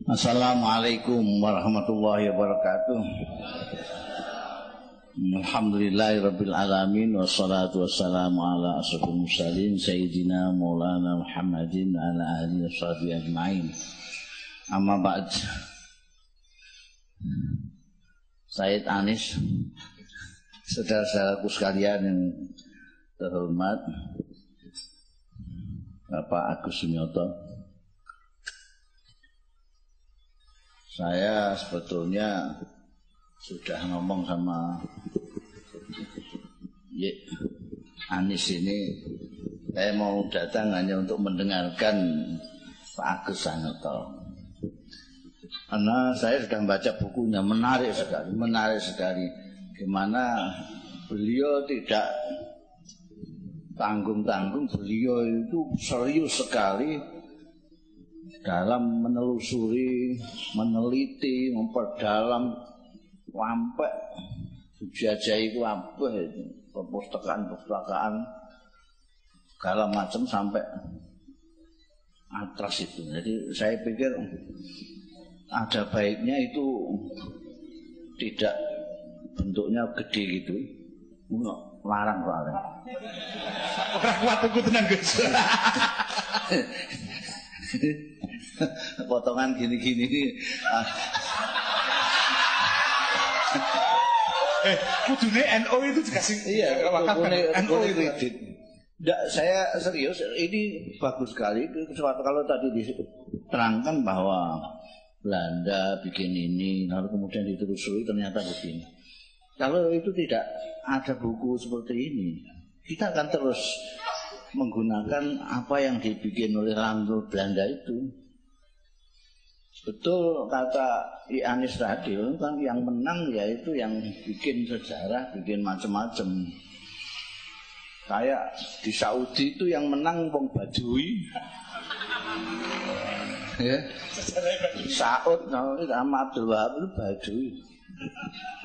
Assalamualaikum warahmatullahi wabarakatuh. Alhamdulillahirabbil alamin wassalatu wassalamu ala asyrofil mursalin sayyidina maulana Muhammadin wa ala alihi washabihi ajmain. Amma ba'd. Said Anis, saudara-saudaraku sekalian yang terhormat, Bapak Agus Sunyoto, saya sebetulnya sudah ngomong sama Anis ini, saya mau datang hanya untuk mendengarkan Pak Agus Sunyoto. Karena saya sudah membaca bukunya, menarik sekali. Gimana beliau tidak tanggung-tanggung, beliau itu serius sekali dalam menelusuri, meneliti, memperdalam sampai dijajah itu apa itu, perpustakaan segala macam sampai atas itu. Jadi saya pikir ada baiknya itu tidak bentuknya gede gitu, larang soalnya. Orang kuat aku tenang guys. Potongan gini-gini ini. Kudune NO itu dikasih. Iya, NO itu. Nggak, saya serius, ini bagus sekali. Kalau tadi diterangkan bahwa Belanda bikin ini, lalu kemudian ditelusuri ternyata begini. Kalau itu tidak ada buku seperti ini, kita akan terus menggunakan apa yang dibikin oleh Landlord Belanda itu. Betul kata Anis tadi, kan yang menang yaitu yang bikin sejarah, bikin macam-macam. Kayak di Saudi itu yang menang wong Badui. Ya. Saud sama Abdul Wahab itu Badui.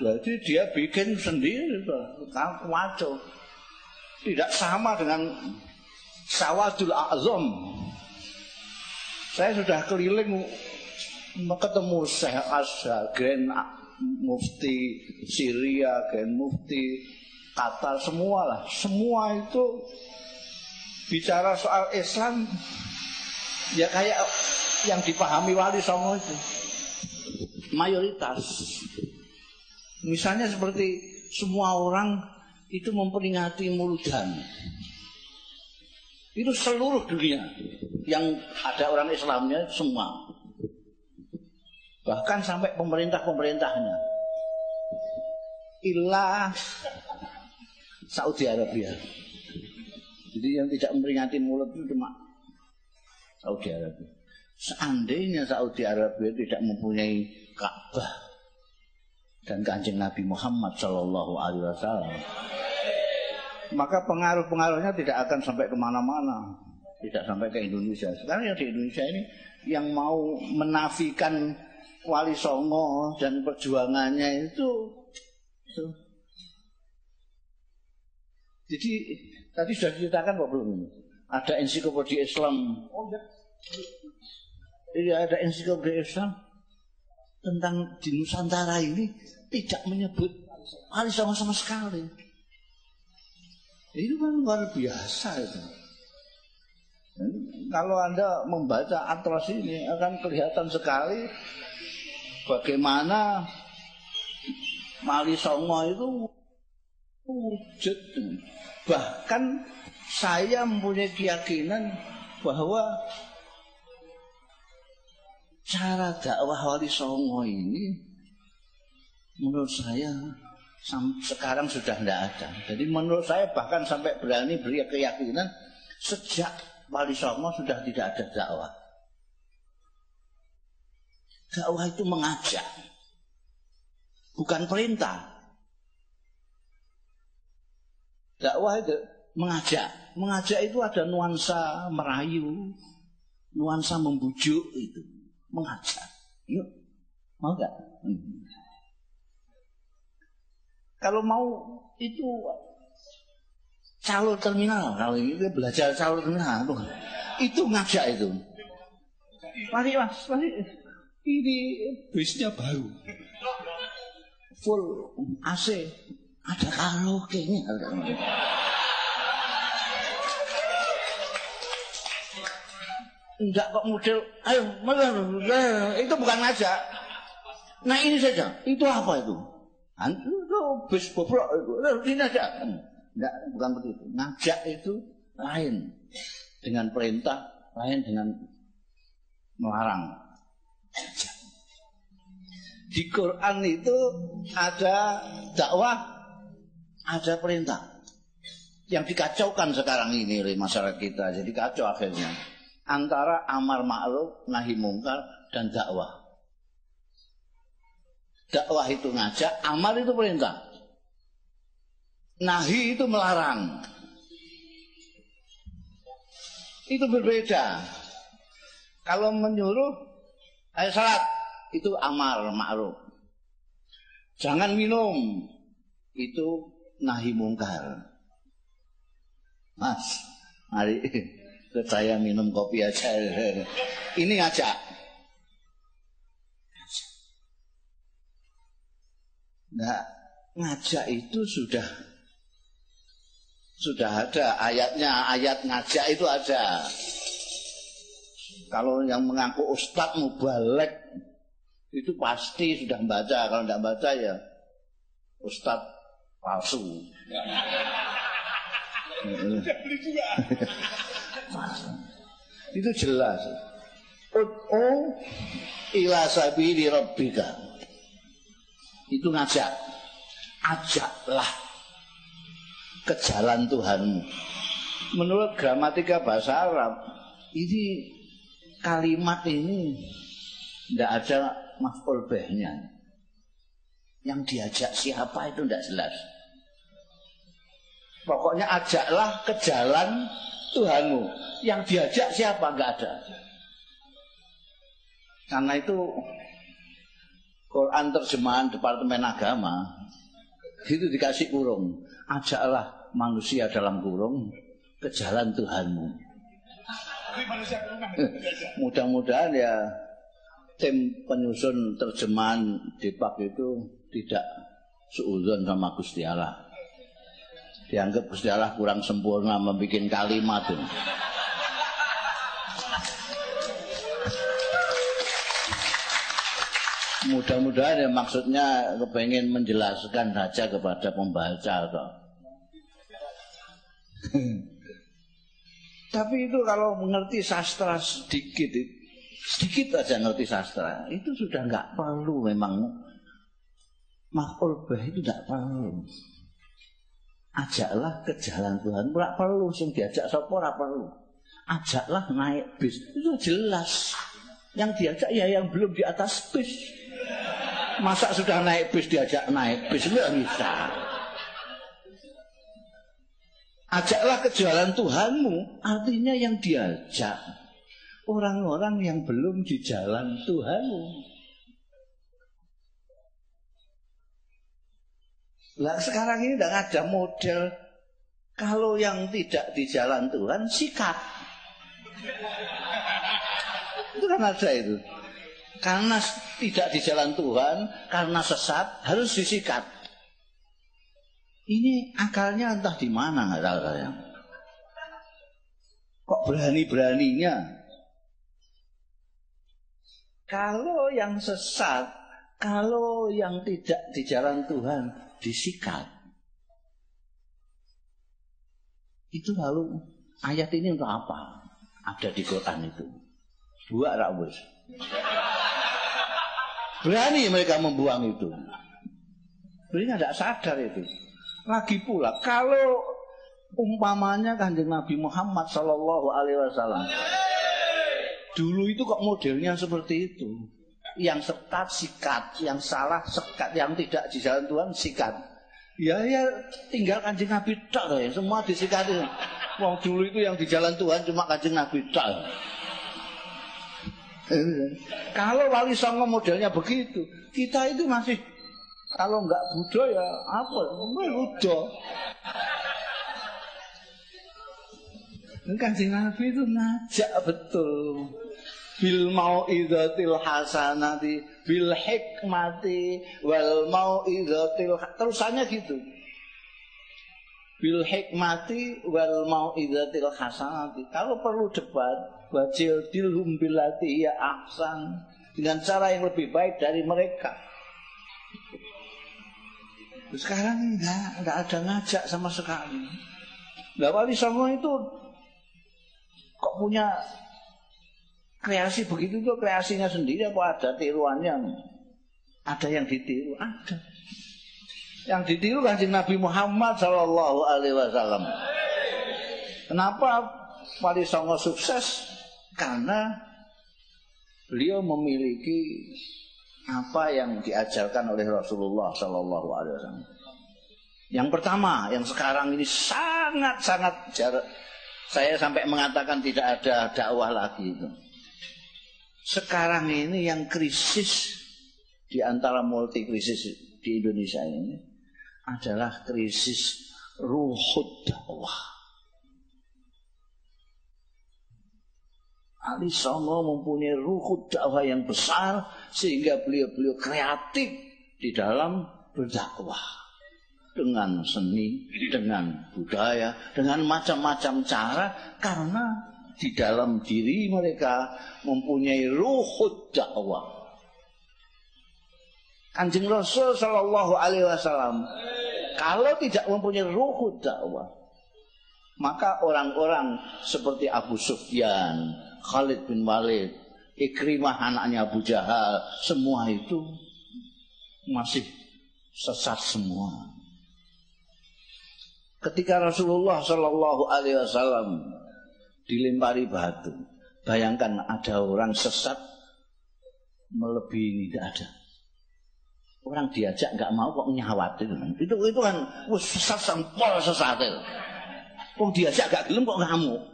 Jadi dia bikin sendiri, kacau. Tidak sama dengan Sawadul A'zam. Saya sudah keliling ketemu Syekh Azhar, Grand Mufti Syria, Grand Mufti Qatar, semua itu bicara soal Islam ya kayak yang dipahami Wali Songo itu mayoritas. Misalnya seperti semua orang itu memperingati Mauludan. Itu seluruh dunia yang ada orang Islamnya semua. Bahkan sampai pemerintah-pemerintahnya. Illa Saudi Arabia. Jadi yang tidak memperingati Maulud itu cuma Saudi Arabia. Seandainya Saudi Arabia tidak mempunyai Ka'bah dan Kanjeng Nabi Muhammad Sallallahu Alaihi Wasallam, maka pengaruh-pengaruhnya tidak akan sampai kemana-mana, tidak sampai ke Indonesia. Sekarang yang di Indonesia ini yang mau menafikan Wali Songo dan perjuangannya itu. Jadi tadi sudah diceritakan kok belum ini? Ada ensiklopedia Islam. Iya, ada ensiklopedia Islam tentang di Nusantara ini tidak menyebut Wali Songo sama sekali. Itu kan luar biasa itu. Dan kalau Anda membaca atlas ini akan kelihatan sekali bagaimana Wali Songo itu wujud. Bahkan saya mempunyai keyakinan bahwa cara dakwah Wali Songo ini menurut saya sekarang sudah tidak ada. Jadi menurut saya bahkan sampai berani beri keyakinan sejak Wali Songo sudah tidak ada dakwah. Dakwah itu mengajak, bukan perintah. Dakwah itu mengajak. Mengajak itu ada nuansa merayu, nuansa membujuk itu. Mengajak. Yuk, mau gak? Kalau mau itu calon terminal, kalau ini belajar calon terminal, itu ngajak itu. Mari mas, mari Ini Bisnya baru. full AC, ada karaoke-nya. Enggak kok model, ayo, itu bukan ngajak. Nah ini saja, itu apa itu? Itu bis bobrok itu, ini aja. Enggak, bukan begitu. Ngajak itu lain dengan perintah, lain dengan melarang. Di Quran itu ada dakwah, ada perintah. Yang dikacaukan sekarang ini oleh masyarakat kita, jadi kacau akhirnya. Antara amar ma'ruf, nahi mungkar, dan dakwah. Dakwah itu ngajak, amar itu perintah. Nahi itu melarang. Itu berbeda. Kalau menyuruh, ayo salat, itu amar ma'ruf. Jangan minum, itu nahi mungkar. Mas, mari saya minum kopi aja. Ini ngajak. Nah, ngajak itu sudah ada ayatnya, ayat ngajak itu ada. Kalau yang mengaku ustadz mubalek itu pasti sudah baca. Kalau tidak baca ya ustadz palsu. Itu jelas. Ud'u ila sabili rabbika. Itu ngajak. Ajaklah ke jalan Tuhanmu. Menurut gramatika bahasa Arab, ini kalimat ini tidak ada maf'ul bihnya. Yang diajak siapa itu tidak jelas. Pokoknya ajaklah ke jalan Tuhanmu. Yang diajak siapa? Enggak ada. Karena itu Quran terjemahan Departemen Agama itu dikasih kurung. Ajaklah manusia dalam kurung ke jalan Tuhanmu. Mudah-mudahan ya tim penyusun terjemahan Depak itu tidak suudzon sama Gusti Allah. Dianggap Gusti Allah kurang sempurna membuat kalimat itu. Mudah-mudahan ya maksudnya kepengen menjelaskan saja kepada pembaca atau. Tapi itu kalau mengerti sastra sedikit aja ngerti sastra, itu sudah nggak perlu memang maf'ul bih itu nggak perlu. Ajaklah ke jalan Tuhan, ora perlu sing diajak sapa ora perlu. Ajaklah naik bis, itu jelas. Yang diajak ya yang belum di atas bis. Masa sudah naik bis diajak naik bis, enggak bisa. Ajaklah ke jalan Tuhanmu, artinya yang diajak orang-orang yang belum di jalan Tuhanmu. Lah sekarang ini tidak ada model kalau yang tidak di jalan Tuhan sikat. Itu kan ada itu. Karena tidak di jalan Tuhan, karena sesat harus disikat. Ini akalnya entah di mana nggak tahu saya. Kok berani-beraninya? Kalau yang sesat, kalau yang tidak di jalan Tuhan disikat. Itu lalu ayat ini untuk apa? Ada di Quran itu. Dua rawus. Berani mereka membuang itu. Mereka tidak sadar itu. Lagi pula kalau umpamanya Kanjeng Nabi Muhammad SAW dulu itu kok modelnya seperti itu. Yang sekat sikat, yang salah sekat, yang tidak di jalan Tuhan sikat. Ya tinggal Kanjeng Nabi tok ya, semua disikat. Wong dulu itu yang di jalan Tuhan cuma Kanjeng Nabi tok. Kalau Wali Songo modelnya begitu, kita itu masih kalau enggak Buddha ya apa? Buddha. Kanjeng Nabi itu ngajak betul. bil mau'izatil hasanati bil hikmati wal mau'izatil, terusannya gitu. Bil hikmati wal mau'izatil hasanati. Kalau perlu debat, wajildilhum billati ya ahsan, dengan cara yang lebih baik dari mereka. Sekarang enggak ada ngajak sama sekali. Lah Wali Songo itu kok punya kreasi begitu, itu kreasinya sendiri apa ada tiruannya? Ada yang ditiru, ada. Yang ditiru Kanjeng Nabi Muhammad sallallahu alaihi wasallam. Kenapa Wali Songo sukses? Karena beliau memiliki apa yang diajarkan oleh Rasulullah sallallahu alaihi wasallam. Yang pertama, yang sekarang ini sangat-sangat jarak. Saya sampai mengatakan tidak ada dakwah lagi itu. Sekarang ini yang krisis di antara multi krisis di Indonesia ini adalah krisis ruhud dakwah. Ali Songo mempunyai ruhud dakwah yang besar sehingga beliau kreatif di dalam berdakwah. Dengan seni, dengan budaya, dengan macam-macam cara, karena di dalam diri mereka mempunyai ruhud dakwah. Kanjeng Rasul sallallahu alaihi wasallam kalau tidak mempunyai ruhud dakwah, maka orang-orang seperti Abu Sufyan, Khalid bin Walid, Ikrimah anaknya Abu Jahal, semua itu masih sesat semua. Ketika Rasulullah Shallallahu Alaihi Wasallam dilempari batu, bayangkan ada orang sesat melebihi, tidak ada. Orang diajak nggak mau kok nyawat itu kan sesat sampol sesat itu. Kok diajak gak gelem kok ngamuk.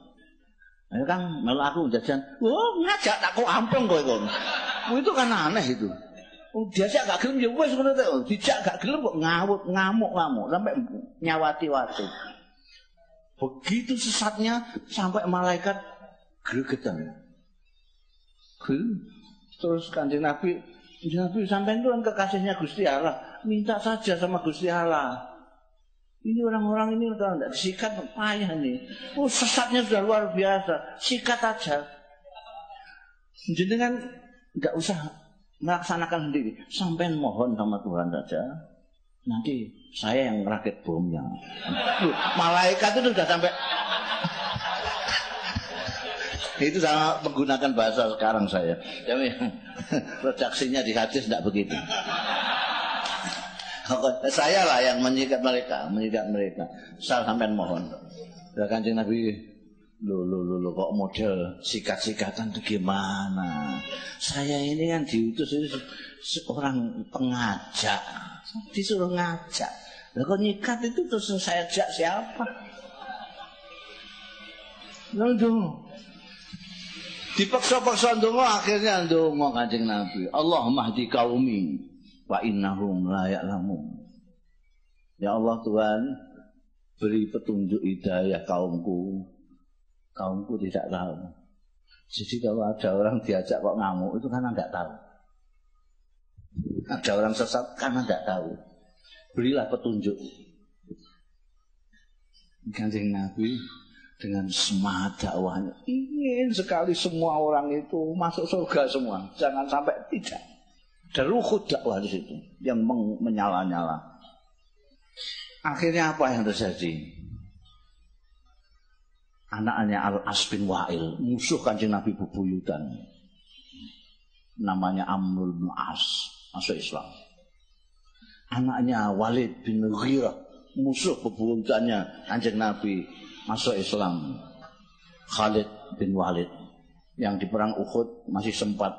Ayo Kang, melu aku jajan. Oh ngajak tak kok ampung kok itu. Itu kan aneh itu. Diajak gak gelem ya wis ngono to. Dijak gak gelem kok ngamuk-ngamuk sampai nyawati-wati. Begitu sesatnya sampai malaikat gregetan. Terus Kanjeng Nabi sampean itu kan kekasihnya Gusti Allah, minta saja sama Gusti Allah. Ini orang-orang ini kalau tidak disikat payah nih. Oh sesatnya sudah luar biasa, sikat aja. Jenengan nggak usah melaksanakan sendiri, sampean mohon sama Tuhan saja. Nanti saya yang rakit bomnya. Malaikat itu sudah sampai. Itu sama menggunakan bahasa sekarang saya. Jadi redaksinya di hadis tidak begitu. Saya lah yang menyikat mereka. Saya sampean mohon. Ya Kanjeng Nabi. Loh, kok model sikat-sikatan itu gimana? Saya ini kan diutus ini seorang pengajak, disuruh ngajak. Lah kok nyikat itu terus saya ajak siapa? Ndonga. Dipaksa-paksa ndonga, akhirnya ndonga Kanjeng Nabi. Allahumma hdi qaumi wa innahum la ya'lamun. Ya Allah Tuhan, beri petunjuk hidayah kaumku. Kaumku tidak tahu. Jadi kalau ada orang diajak kok ngamuk itu karena tidak tahu. Ada orang sesat karena tidak tahu. Berilah petunjuk. Kanjeng Nabi dengan semangat dakwahnya ingin sekali semua orang itu masuk surga semua. Jangan sampai tidak. Ada ruhud dakwah di situ yang menyala-nyala. Akhirnya apa yang terjadi? Anaknya Al-As bin Wa'il, musuh Kanjeng Nabi bebuyutan. Namanya Amr bin As, masuk Islam. Anaknya Walid bin Mughirah, musuh bebuyutannya Kanjeng Nabi, masuk Islam. Khalid bin Walid yang di perang Uhud masih sempat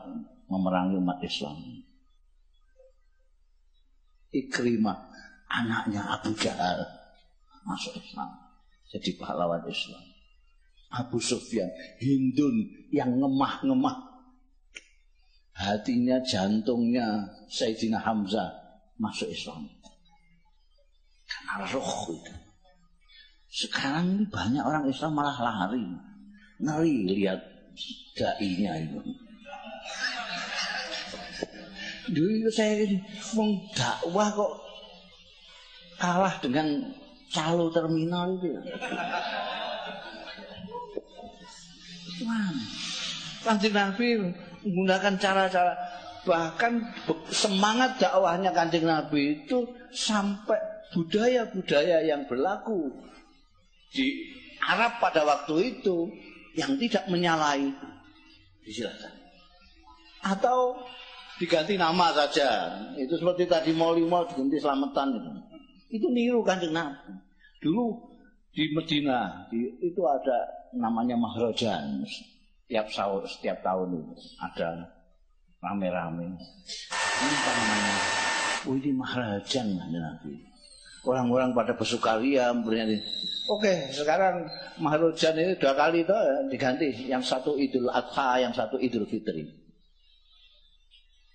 memerangi umat Islam. Ikrimah, anaknya Abu Jahal, masuk Islam, jadi pahlawan Islam. Abu Sufyan, Hindun yang ngemah-ngemah, hatinya, jantungnya Sayyidina Hamzah masuk Islam karena roh itu. Sekarang ini banyak orang Islam malah lari, ngeri lihat dai-nya itu. Dulu saya ini wong dakwah kok kalah dengan calo terminal itu. Wah, Kanjeng Nabi menggunakan cara-cara, bahkan semangat dakwahnya Kanjeng Nabi itu sampai budaya-budaya yang berlaku di Arab pada waktu itu yang tidak menyalahi disilakan. Atau diganti nama saja. Itu seperti tadi Mall diganti Selamatan itu. Itu niru Kanjeng Nabi. Dulu di Medina itu ada namanya Mahrajan. Setiap tahun itu ada rame-rame. Ini apa namanya? Oh, ini Mahrajan Kanjeng Nabi. Orang-orang pada bersukaria bernyanyi. Oke, sekarang Mahrajan ini 2 kali itu diganti. Yang satu Idul Adha, yang satu Idul Fitri.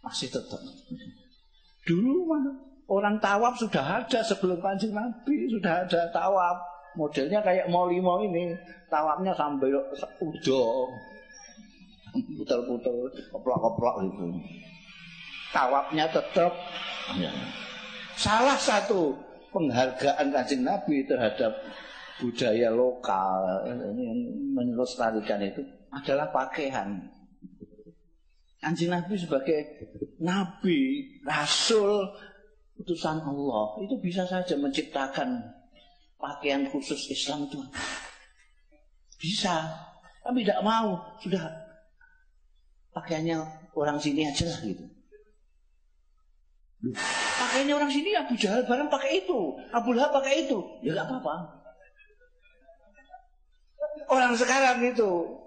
Masih tetap. Dulu orang tawaf sudah ada sebelum Kanjeng Nabi, sudah ada tawaf. Modelnya kayak Mall ini, tawafnya sambil udo, putar-putar, keplok-keplok gitu. Tawafnya tetap. Ya. Salah satu penghargaan Kanjeng Nabi terhadap budaya lokal yang melestarikan itu adalah pakaian. Kanjeng Nabi sebagai Nabi, Rasul, utusan Allah, itu bisa saja menciptakan pakaian khusus Islam itu. Bisa, tapi tidak mau. Sudah pakaiannya orang sini aja lah gitu. Pakaiannya orang sini, Abu Jahal barang pakai itu, Abu Lahab pakai itu, ya gak apa-apa. Orang sekarang itu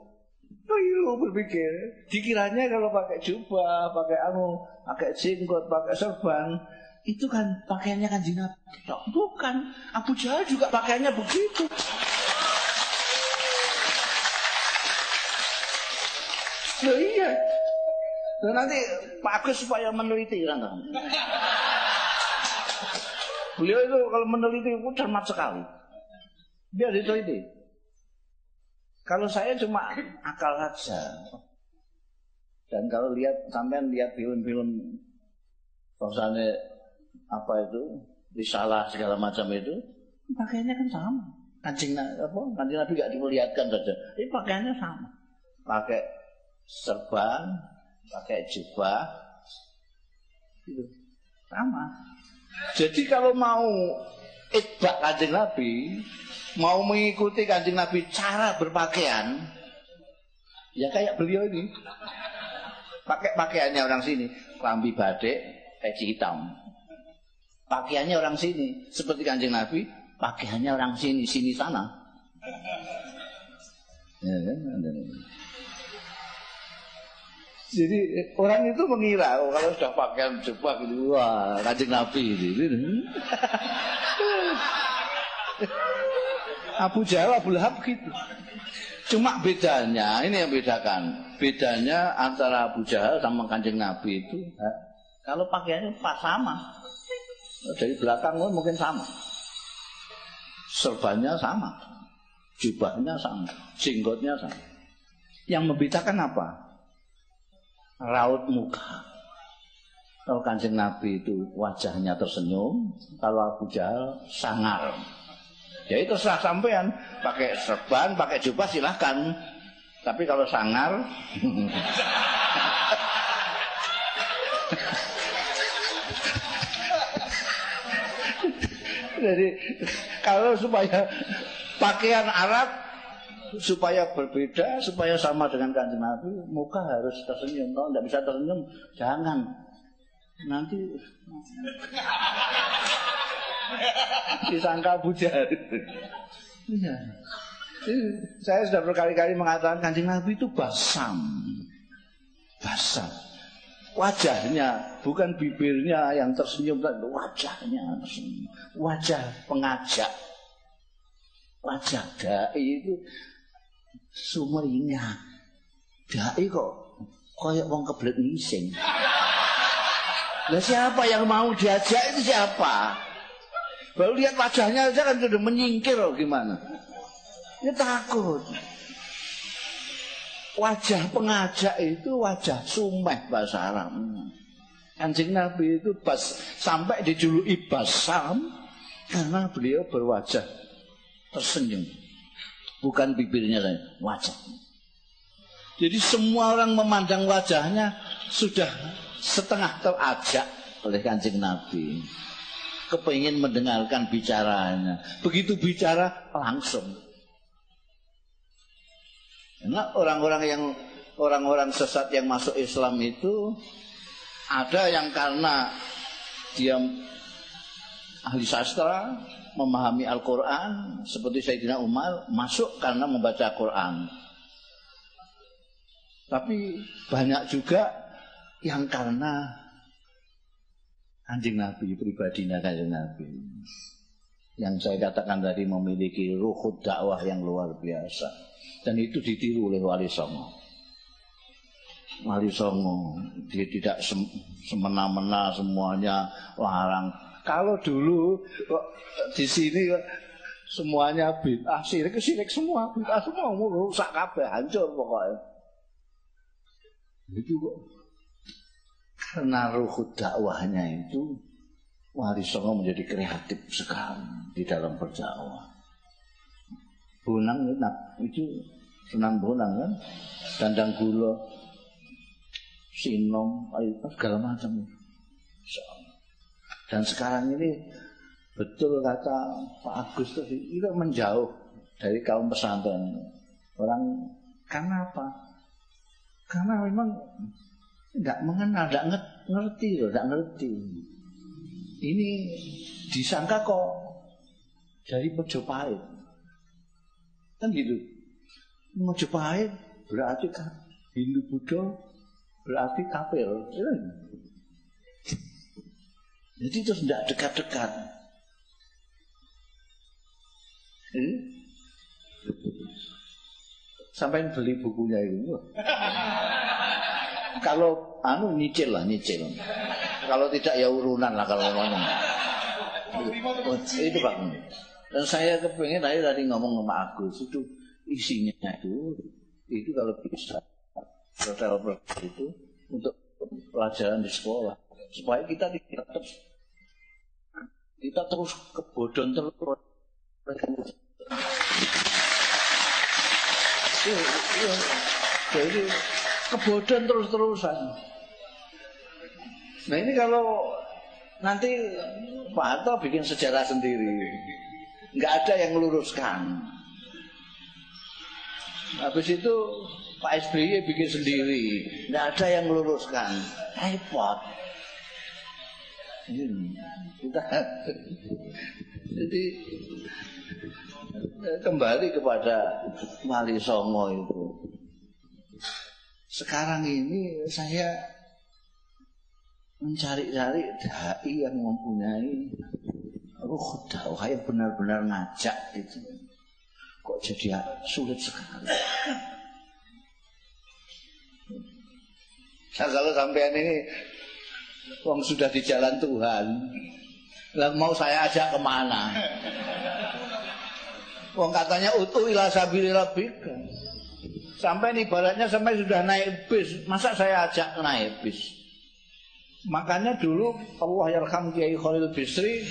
keliru berpikir, dikiranya kalau pakai jubah, pakai jenggot, pakai serban, itu kan pakaiannya Kanjeng Nabi. Bukan, Abu Jahal juga pakaiannya begitu. Loh iya. Loh, nanti Pak Agus supaya meneliti kan. Beliau itu kalau meneliti itu cermat sekali. Dia diteliti. Kalau saya cuma akal saja. Dan kalau sampean lihat film-film misalnya apa itu, risalah segala macam itu, pakaiannya kan sama. Kanjeng Nabi gak diperlihatkan saja. Ini pakaiannya sama. Pakai serban, pakai jubah, itu sama. Jadi kalau mau itbak Kanjeng Nabi, mau mengikuti Kanjeng Nabi cara berpakaian, ya kayak beliau ini. Pakai pakaiannya orang sini, kelambi batik, peci hitam. Pakaiannya orang sini, seperti Kanjeng Nabi, pakaiannya orang sini, sini sana. Ya, kan? Jadi orang itu mengira kalau sudah pakaian jubah gitu, wah Kanjeng Nabi gitu. Abu Jahal, Abu Lahab gitu. Cuma bedanya, ini yang bedakan. Bedanya antara Abu Jahal sama Kanjeng Nabi itu, kalau pakaiannya pas sama. Dari belakang mungkin sama. Serbannya sama. Jubahnya sama. Jenggotnya sama. Yang membedakan apa? Raut muka. Kalau Kanjeng Nabi itu wajahnya tersenyum, kalau Abu Jahal sangar. Ya itu terserah sampean, pakai serban, pakai jubah silahkan. Tapi kalau sangar, jadi kalau supaya pakaian Arab supaya berbeda, supaya sama dengan Kanjeng Nabi, muka harus tersenyum. Kalau tidak bisa tersenyum, jangan. Nanti disangka Abu Jahal. Ya. Saya sudah berkali-kali mengatakan Kanjeng Nabi itu basam. Wajahnya, bukan bibirnya yang tersenyum, wajahnya tersenyum. Wajah pengajak. Wajah dai itu sumringah. Dai kok kayak wong kebelet ngising. Lah siapa yang mau diajak itu siapa? Baru lihat wajahnya aja kan sudah menyingkir loh gimana. Dia takut. Wajah pengajak itu wajah sumeh bahasa Arab. Kanjeng Nabi itu pas sampai dijuluki Basam karena beliau berwajah tersenyum. Bukan bibirnya saja, wajah. Jadi semua orang memandang wajahnya sudah setengah terajak oleh Kanjeng Nabi. Kepingin mendengarkan bicaranya. Begitu bicara langsung. Karena orang-orang sesat yang masuk Islam itu ada yang karena dia ahli sastra, memahami Al-Quran, seperti Sayyidina Umar, masuk karena membaca Quran. Tapi banyak juga yang karena Kanjeng Nabi, pribadinya Kanjeng Nabi. Yang saya katakan tadi memiliki ruhud dakwah yang luar biasa. Dan itu ditiru oleh Wali Songo. Wali Songo, dia tidak semena-mena semuanya larang. Kalau dulu di sini semuanya bid'ah, sirik semua, bid'ah semua, rusak kabeh, hancur pokoknya. Itu kok karena ruhud dakwahnya itu Wali Songo menjadi kreatif sekali di dalam berdakwah. Bonang itu Sunan Bonang kan, dandang gula, sinom, segala macam. Dan sekarang ini betul kata Pak Agus tadi, itu menjauh dari kaum pesantren. Orang karena apa? Karena memang tidak mengenal, tidak ngerti loh, tidak ngerti. Ini disangka kok dari Mojopahit, kan gitu. Mojopahit berarti kan Hindu Buddha, berarti kafir. Jadi itu tidak dekat-dekat. Sampai beli bukunya itu. Kalau nyicil. Kalau tidak ya urunan lah kalau ngomong. Itu Pak. Dan saya kepengen tadi ngomong sama Agus itu isinya itu kalau bisa hotel itu untuk pelajaran di sekolah supaya kita terus kebodohan terus. Jadi kebodohan terus-terusan. Nah ini kalau nanti Pak Harto bikin sejarah sendiri, nggak ada yang meluruskan. Habis itu Pak SBY bikin sendiri, nggak ada yang meluruskan. Repot. Jadi kembali kepada Wali Songo itu. Sekarang ini saya mencari-cari dai yang mempunyai ruh dakwah yang benar-benar ngajak itu. Kok jadi sulit sekali. Nah, kalau sampean ini wong sudah di jalan Tuhan, lah mau saya ajak kemana? Wong katanya utu ila sabili rabbika. Sampai ibaratnya sampai sudah naik bis, masa saya ajak naik bis? Makanya dulu Allah yarham Kiai Khalil Bisri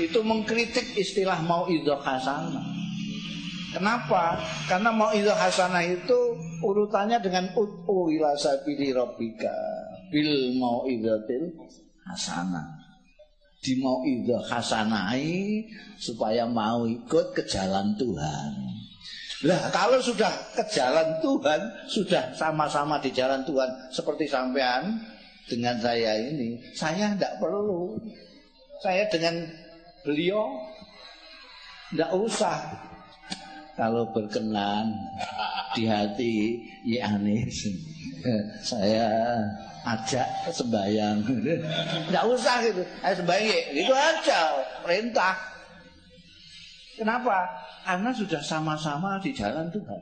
itu mengkritik istilah mau'idhah hasanah. Kenapa? Karena mau'idhah hasanah itu urutannya dengan utu ila sabili rabbika bil mau'idhatil hasanah. Di mau'idhah hasanahi supaya mau ikut ke jalan Tuhan. Lah kalau sudah ke jalan Tuhan, sudah sama-sama di jalan Tuhan seperti sampean dengan saya ini, saya tidak perlu. Saya dengan beliau tidak usah. Kalau berkenan di hati ya Anis, saya ajak sembahyang. Tidak usah gitu. Ayo sembahyang gitu aja, perintah. Kenapa? Karena sudah sama-sama di jalan Tuhan.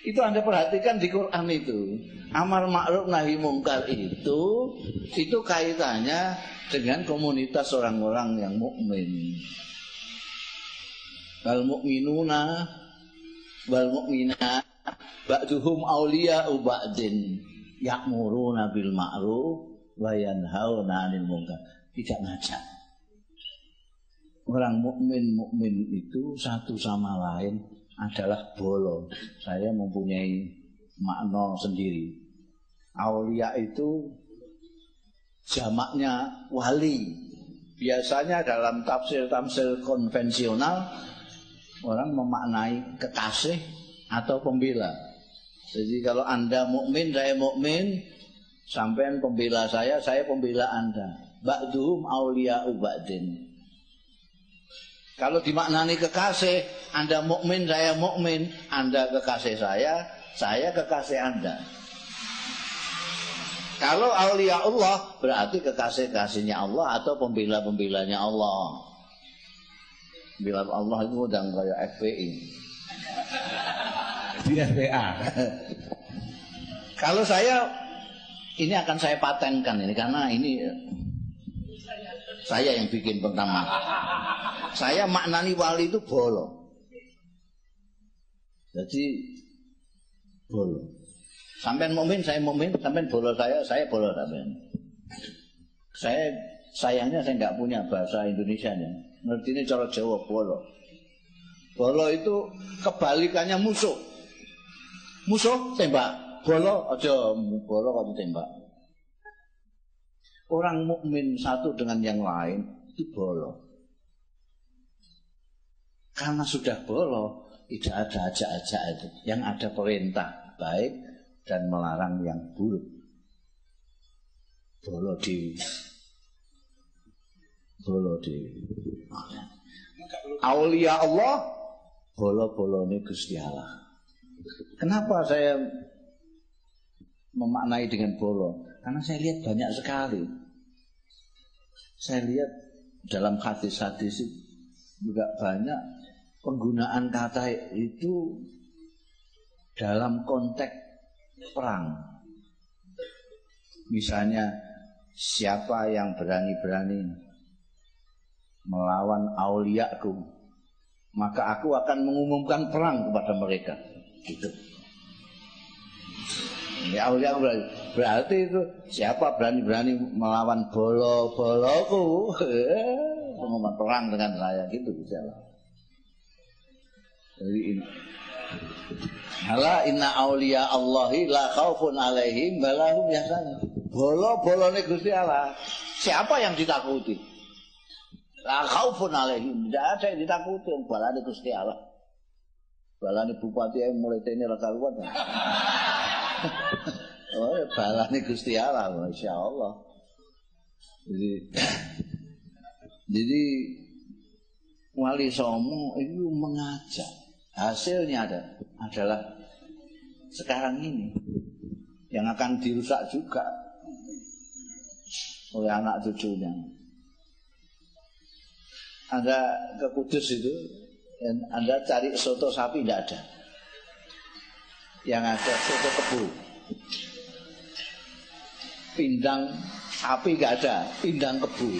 Itu Anda perhatikan di Quran itu. Amar ma'ruf nahi mungkar itu kaitannya dengan komunitas orang-orang yang mukmin. Wal mu'minuna wal mu'minat ba'duhum awliya'u ba'din ya'muruna bil ma'ruf wa yanhauna 'anil munkar. Tidak ngajak. Orang mukmin itu satu sama lain adalah bolo. Saya mempunyai makna sendiri. Aulia itu jamaknya wali. Biasanya dalam tafsir-tafsir konvensional orang memaknai kekasih atau pembela. Jadi kalau Anda mukmin, saya mukmin, sampean pembela saya pembela Anda. Ba'duhum auliya'u ba'din. Kalau dimaknani kekasih, Anda mukmin, saya mukmin, Anda kekasih saya kekasih Anda. Kalau aulia Allah berarti kekasih-kasihnya Allah atau pembela-pembelanya Allah. Bila Allah itu udah kayak FPI. Di FPA. Kalau saya ini akan saya patenkan ini karena ini saya yang bikin pertama. Saya maknani wali itu bolo. Jadi bolo. Sampean mukmin, saya mukmin, sampean bolo saya bolo sampean. Sayangnya saya nggak punya bahasa Indonesianya. Ngerti ini cara Jawa bolo. Bolo itu kebalikannya musuh. Musuh tembak, bolo aja bolo kamu tembak. Orang mukmin satu dengan yang lain itu bolo. Karena sudah bolo, tidak ada ajak-ajak itu. Yang ada perintah baik dan melarang yang buruk. Bolo dewi. Aulia Allah, bolo ini Gusti Allah. Kenapa saya memaknai dengan bolo? Karena saya lihat banyak sekali. Saya lihat dalam hadis-hadis juga banyak penggunaan kata itu dalam konteks perang. Misalnya, siapa yang berani-berani melawan auliaku, maka aku akan mengumumkan perang kepada mereka. Gitu. Ya aulia berarti itu siapa berani-berani melawan bolo-boloku, mengumumkan perang dengan saya gitu misalnya. Jadi ini. Hala inna aulia Allahi la khaufun alaihim wa lahum yahzanun. Bolo-bolone Gusti Allah. Siapa yang ditakuti? La khaufun alaihim. Tidak ada yang ditakuti. Balane Gusti Allah. Balane bupati yang mulai tene ra karuan. Oh, balane Gusti Allah, masyaallah. Jadi Wali Songo itu mengajak. Hasilnya adalah sekarang ini yang akan dirusak juga oleh anak cucunya. Anda ke Kudus itu, Anda cari soto sapi tidak ada. Yang ada soto kebo. Pindang sapi tidak ada, pindang kebo.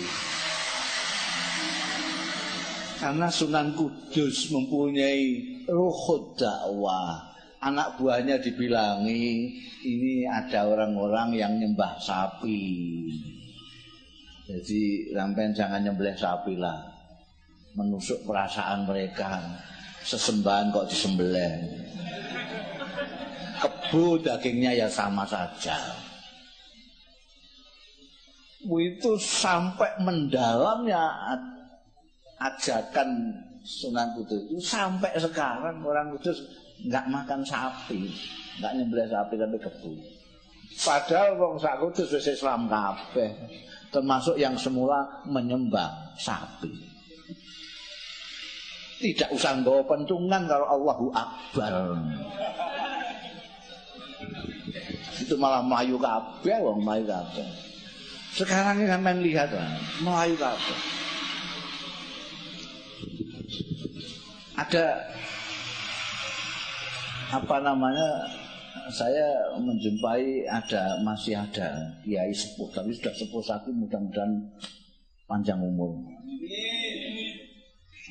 Karena Sunan Kudus mempunyai ruhud dakwah. Anak buahnya dibilangi, ini ada orang-orang yang nyembah sapi. Jadi sampean jangan nyembelih sapi lah. Menusuk perasaan mereka. Sesembahan kok disembelih. Kebo dagingnya ya sama saja. Itu sampai mendalamnya ajakan Sunan Kudus itu sampai sekarang orang Kudus nggak makan sapi, nggak nyembelih sapi tapi kebo. Padahal wong sak Kudus wis Islam kabeh, termasuk yang semula menyembah sapi. Tidak usah nggawa pentungan kalau Allahu Akbar. Itu malah melayu kabeh, wong melayu kabeh. Sekarang ini sampean lihat melayu kabeh. Ada saya menjumpai masih ada kiai sepuh, tapi sudah sepuh satu, mudah-mudahan panjang umur,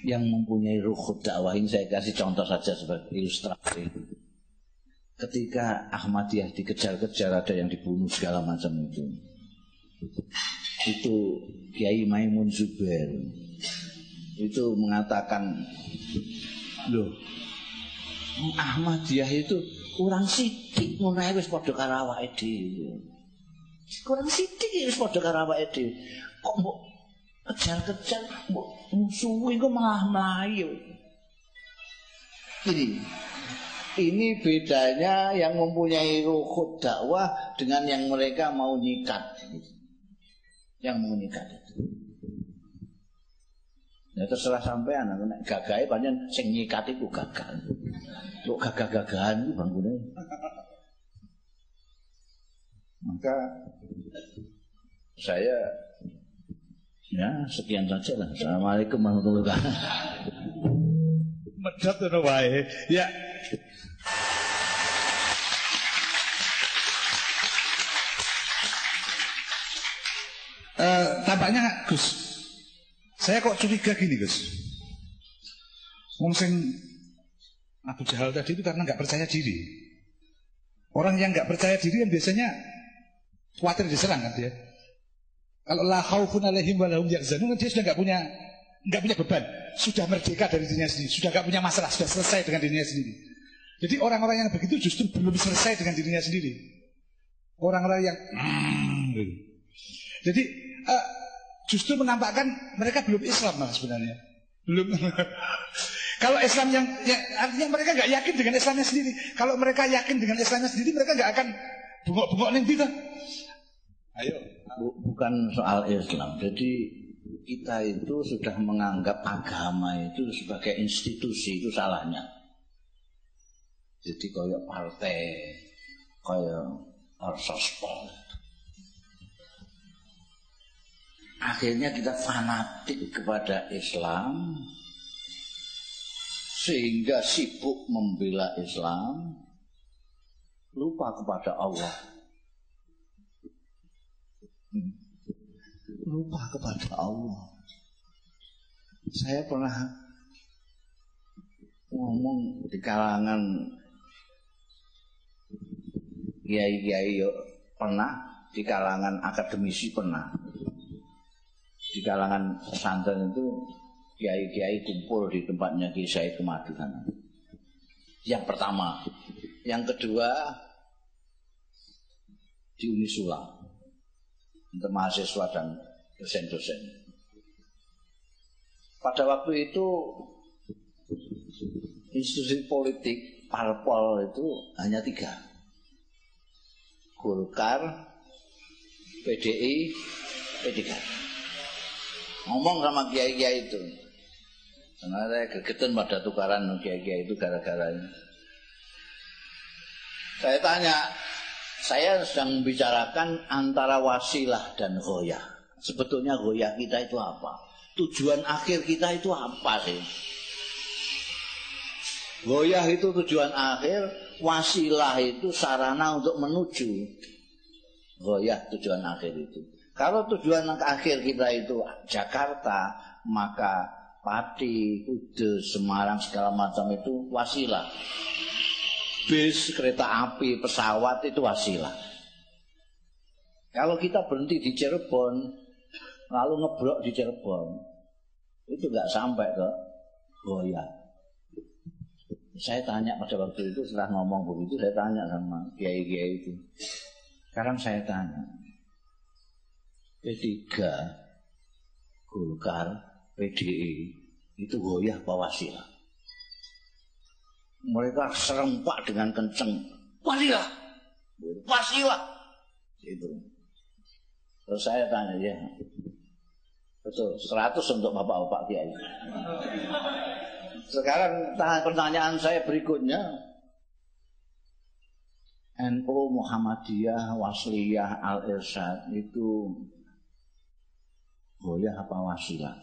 yang mempunyai ruhud dakwah. Ini saya kasih contoh saja sebagai ilustrasi. Ketika Ahmadiyah dikejar-kejar, ada yang dibunuh segala macam itu, Itu Kiai Maimun Zubair itu mengatakan, loh, Ahmadiyah itu kurang sidik ngono wis padha karo awake dhewe. Kurang sidik wis padha karo awake dhewe. Kok mbok kejar-kejar mbok musuhi kok malah mlayu. Ini bedanya yang mempunyai ruhut dakwah dengan yang mereka mau nyikat. Yang mau nyikat itu. Ya terserah sampean, nek gagahe pancen sing nyikat iku gagal. Kok gagah-gagahan iki bangkune. Maka saya ya sekian saja lah. Assalamualaikum warahmatullahi wabarakatuh. Medhot ngono wae. Ya. Tampaknya Gus, saya kok curiga gini Gus. Wong sing Abu Jahal tadi itu karena nggak percaya diri. Orang yang nggak percaya diri kan biasanya khawatir diserang kan dia. Kalau la khaufun alaihim wa lahum yahzanun, dia sudah nggak punya beban, sudah merdeka dari dirinya sendiri, sudah nggak punya masalah, sudah selesai dengan dirinya sendiri. Jadi orang-orang yang begitu justru belum selesai dengan dirinya sendiri. Orang-orang yang jadi justru menampakkan mereka belum Islam lah sebenarnya. Belum. Kalau Islam yang artinya mereka nggak yakin dengan Islamnya sendiri. Kalau mereka yakin dengan Islamnya sendiri, mereka nggak akan bengok-bengok ning kita. Ayo. Bukan soal Islam. Jadi kita itu sudah menganggap agama itu sebagai institusi, itu salahnya. Jadi kayak partai, kayak orsospol. Akhirnya kita fanatik kepada Islam, sehingga sibuk membela Islam, lupa kepada Allah. Lupa kepada Allah. Saya pernah ngomong di kalangan kiai-kiai, pernah di kalangan akademisi, pernah di kalangan pesantren itu kiai-kiai kumpul di tempatnya Kiai Said Kemadu sana. Yang pertama, yang kedua di Unisula untuk mahasiswa dan dosen-dosen. Pada waktu itu institusi politik parpol itu hanya 3, Golkar, PDI, P3. Ngomong sama kiai-kiai itu, karena saya gegetan pada tukaran kiai-kiai itu gara-gara ini. Saya tanya, saya sedang membicarakan antara wasilah dan ghoyah. Sebetulnya ghoyah kita itu apa? Tujuan akhir kita itu apa sih? Ghoyah itu tujuan akhir, wasilah itu sarana untuk menuju. Ghoyah tujuan akhir itu. Kalau tujuan akhir kita itu Jakarta, maka Pati, Kudus, Semarang, segala macam itu wasilah. Bis, kereta api, pesawat itu wasilah. Kalau kita berhenti di Cirebon, lalu ngebrok di Cirebon, itu nggak sampai ke Goyah. Saya tanya pada waktu itu, setelah ngomong begitu, saya tanya sama kiai-kiai itu. Sekarang saya tanya, P3, Golkar, PDI, itu Goyah apa wasilah? Mereka serempak dengan kenceng, wasilah, wasilah. Itu. Terus saya tanya, ya, betul, 100 untuk bapak-bapak kiai. Sekarang pertanyaan saya berikutnya, NU, Muhammadiyah, Wasliyah, Al-Irsyad itu Goyah apa wasilah?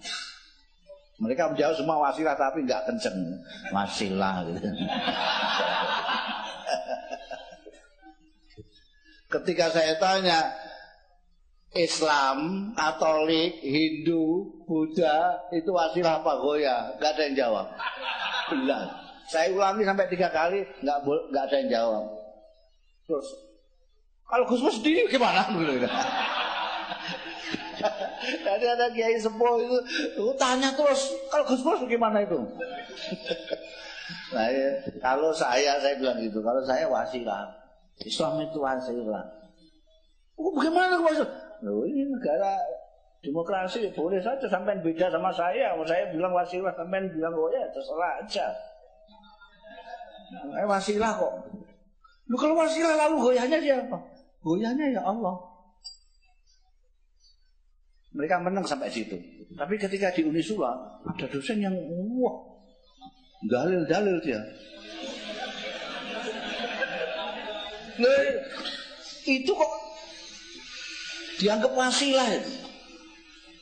Mereka menjawab semua wasilah tapi nggak kenceng, wasilah gitu. Ketika saya tanya Islam, Katolik, Hindu, Buddha itu wasilah apa Goyah? Nggak ada yang jawab. Belas. Saya ulangi sampai 3 kali nggak ada yang jawab. Terus kalau Gus Mus sendiri gimana? Jadi ada kiai sepuh itu tanya terus, kalau Gus Bos gimana itu? Nah, kalau saya bilang gitu, kalau saya wasilah. Islam itu wasilah. Oh, bagaimana wasilah? Loh, ini negara demokrasi, boleh saja sampai beda sama saya. Saya bilang wasilah, sampai bilang oh ya terserah aja. Wasilah kok. Lu kalau wasilah lalu goyahnya siapa? Goyahnya ya Allah. Mereka menang sampai situ. Tapi ketika di Unisula ada dosen yang wah dalil dia. Nah, itu kok dianggap wasilah itu.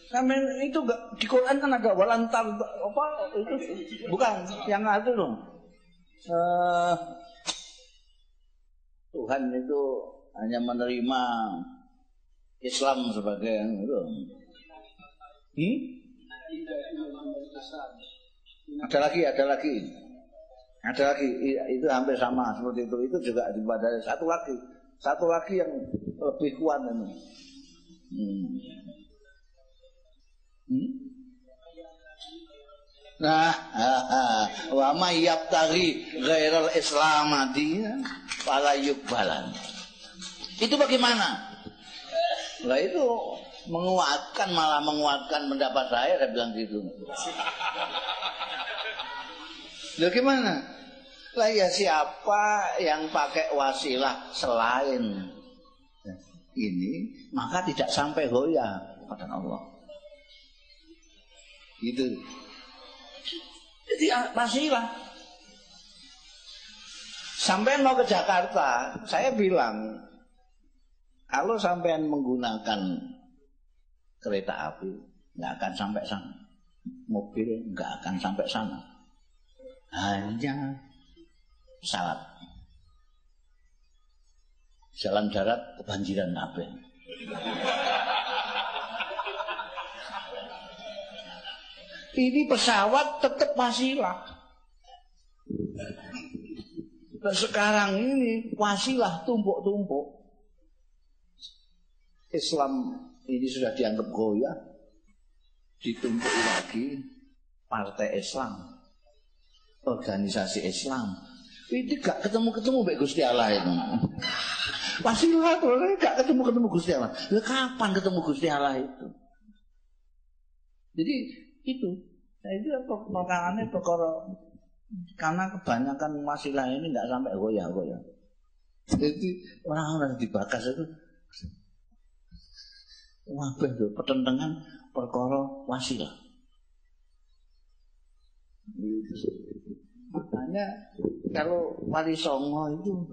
Sampai itu enggak di Quran kan ada walantar apa itu bukan yang itu loh. Tuhan itu hanya menerima Islam sebagai itu. Ada lagi. Itu hampir sama seperti itu. Itu juga ada satu lagi yang lebih kuat ini. Nah, wa may yabtaghi ghairal islam dinan fala yuqbalan. Itu bagaimana? Lah itu malah menguatkan pendapat saya bilang gitu. Lah gimana? Lah ya siapa yang pakai wasilah selain ini, maka tidak sampai hoya kepada Allah. Gitu. Jadi wasilah. Sampai mau ke Jakarta, saya bilang kalau sampean menggunakan kereta api nggak akan sampai sana, mobil nggak akan sampai sana, hanya pesawat. Jalan darat kebanjiran kabeh. Ini pesawat tetap wasilah. Dan sekarang ini wasilah tumpuk-tumpuk. Islam ini sudah dianggap goyah, ditumpuk lagi partai Islam, organisasi Islam. Ini gak ketemu baik Gusti Allah itu. Wasilah tuh gak ketemu Gusti Allah. Lah kapan ketemu Gusti Allah itu? Jadi itu. Nah itu perkaranya perkara karena kebanyakan wasilah ini nggak sampai goyah-goyah. Jadi orang-orang dibakas itu wabah tuh pertentangan perkara wasilah. Makanya kalau Wali Songo itu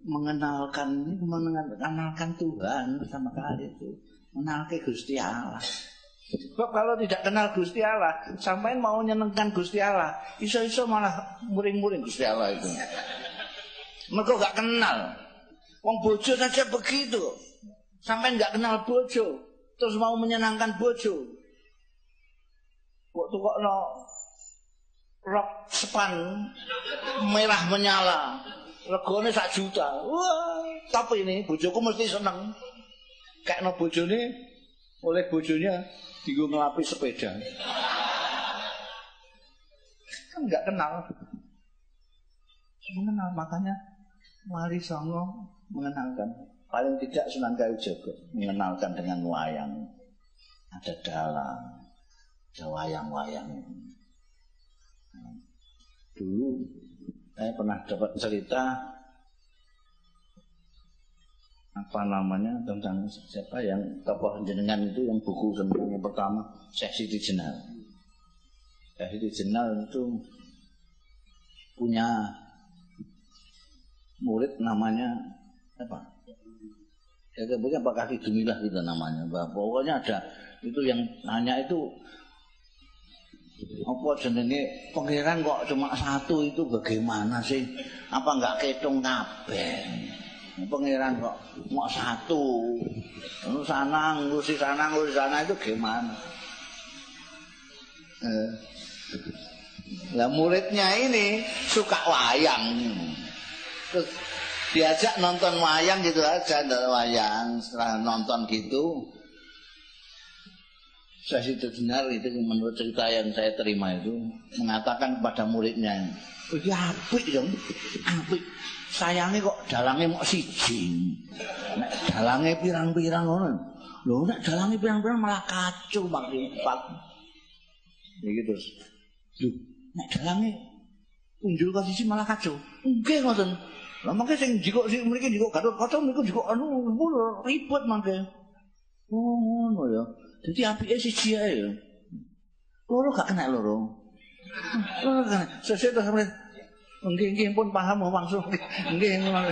mengenalkan Tuhan sama kali itu, mengenalkan Gusti Allah. Sebab kalau tidak kenal Gusti Allah, sampai mau nyenengkan Gusti Allah, iso-iso malah muring-muring Gusti Allah itu. Mereka gak kenal. Wong bojo saja begitu. Sampai gak kenal bojo, terus mau menyenangkan bojo. Kok tukokno rok sepan merah menyala, regane 1 juta. Wah, tapi ini bojoku mesti seneng. Kayakno bojone oleh bojonya digo ngelapis sepeda. Kan enggak kenal. Mengenal, makanya Wali Songo mengenalkan. Paling tidak Sunan Kalijaga mengenalkan dengan wayang. Ada dalang, ada wayang-wayang. Dulu saya pernah dapat cerita tentang siapa yang tokoh jenengan itu yang buku tentang yang pertama Syekh Siti Jenal. Syekh Siti Jenal itu punya murid namanya apa? Ya punya Pak Kaki Dumilah gitu namanya. Pokoknya ada itu yang nanya itu apa jenenge pangeran kok cuma 1 itu bagaimana sih? Apa enggak ketung kabeh? Pangeran kok mau 1, ngurusi sana itu gimana? Lah muridnya ini suka wayang. Terus Diajak nonton wayang gitu aja, wayang. Setelah nonton gitu, saya itu benar itu menurut cerita yang saya terima itu mengatakan kepada muridnya, "Ya apik dong, apik. Sayangnya kok dalangnya mau siji. Nek dalangnya pirang-pirang ngono. Lho nek dalangnya pirang-pirang malah kacau makin empat." Iki terus. Lho, nek dalangnya unjul ka siji malah kacau. Nggih ngoten. Lah mangke sing jiko sing mriki jiko Gatot-kaca niku jiko anu ribet mangke. Oh ngono ya. Dadi apike siji ae ya. Loro gak kena loro. Loro kena. Sesuk terus nggih pun paham langsung. Nggih ngono.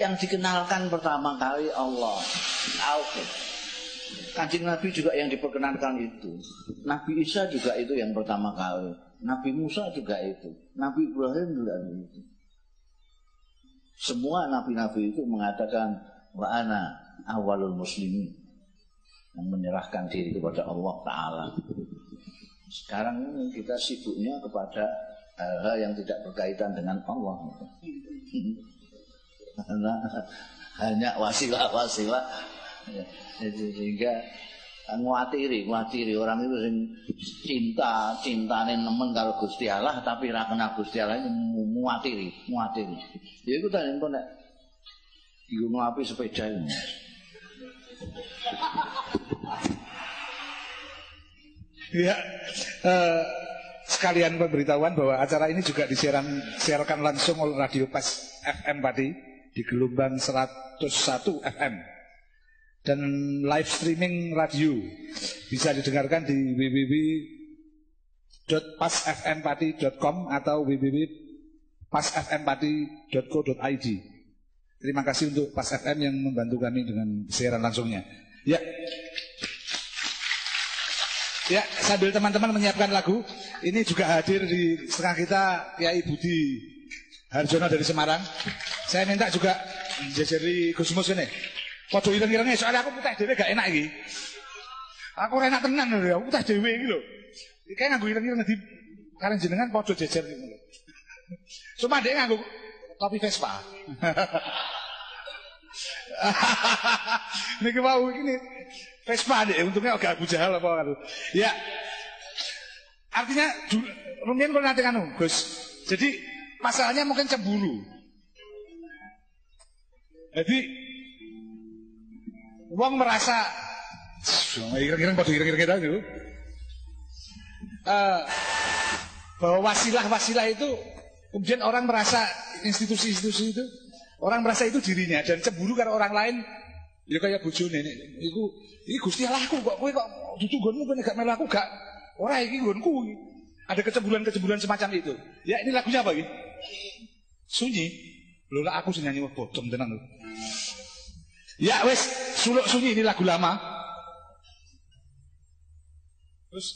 Yang dikenalkan pertama kali Allah. Tauhid. Kanjeng Nabi juga yang diperkenalkan itu. Nabi Isa juga itu yang pertama kali. Nabi Musa juga itu. Nabi Ibrahim juga itu. Semua nabi-nabi itu mengatakan wa ana awalul muslimin, yang menyerahkan diri kepada Allah Ta'ala. Sekarang ini kita sibuknya kepada hal-hal yang tidak berkaitan dengan Allah. Hanya wasilah-wasilah. Sehingga nguatiri orang itu sing cintane nemen karo Gusti Allah tapi ra kenal Gusti Allah nguatiri. Ya iku ta nek digono api sepeda ini. Ya, sekalian pemberitahuan bahwa acara ini juga disiarkan langsung oleh Radio Pas FM Pati di gelombang 101 FM. Dan live streaming radio bisa didengarkan di www.pasfmpati.com atau www.pasfmpati.co.id. Terima kasih untuk Pas FM yang membantu kami dengan siaran langsungnya. Ya, sambil teman-teman menyiapkan lagu, ini juga hadir di setengah kita Kiai Budi Harjono dari Semarang. Saya minta juga jajari Gusmus ini. Podo ireng-irengnya, soalnya aku putih dewe gak enak iki. Aku enak tenan lho, aku putih dewe iki lho. Kayak nganggo ireng-ireng di karen jenengan podo jejer iki lho. Cuma dhek nganggo topi Vespa. Niki mau ini Vespa dhek, untungnya agak Abu Jahal apa kan. Ya. Artinya rumiyin kok nanti kanu, Gus. Jadi masalahnya mungkin cemburu. Jadi wong merasa ireng-ireng pada ireng-ireng gitu. Bahwa wasilah-wasilah itu kemudian orang merasa institusi-institusi itu orang merasa itu dirinya dan cemburu karena orang lain. Ya kayak bojone iki Gusti Allahku kok kowe kok dudu nggonmu kowe gak melu aku gak. Ora iki nggonku. Ada kecemburuan-kecemburuan semacam itu. Ya ini lagunya apa iki? Sunyi. Lho lah aku sing nyanyi bodong tenan lho. Ya wes, Suluk Sunyi ini lagu lama. Terus